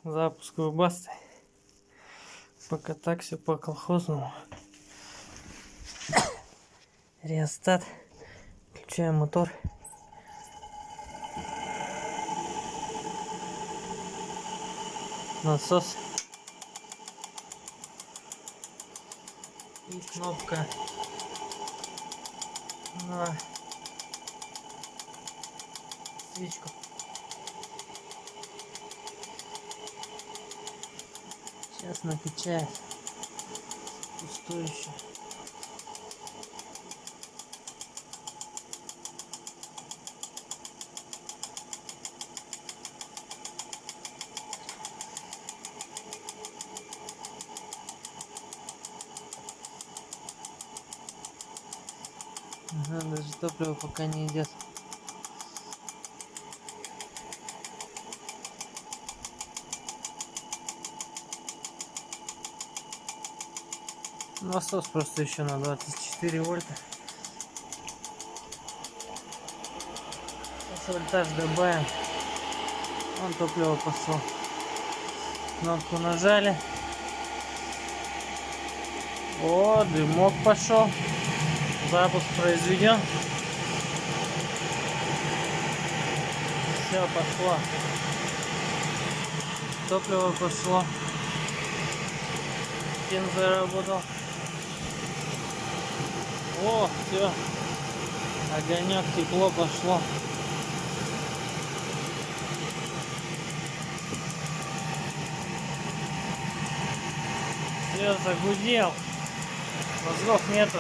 Запуск вебасты. Пока так все по колхозному. Реостат. Включаем мотор. Насос. И кнопка на свечку. Сейчас накачает. Пустующее. Ага, даже топливо пока не идет. Насос просто еще на 24 вольта. Сейчас вольтаж добавим. Вон топливо пошло. Кнопку нажали. О, дымок пошел. Запуск произведен. Все, пошло. Топливо пошло. Фен заработал. О, все. Огонек, тепло пошло. Все, загудел. Мозгов нету.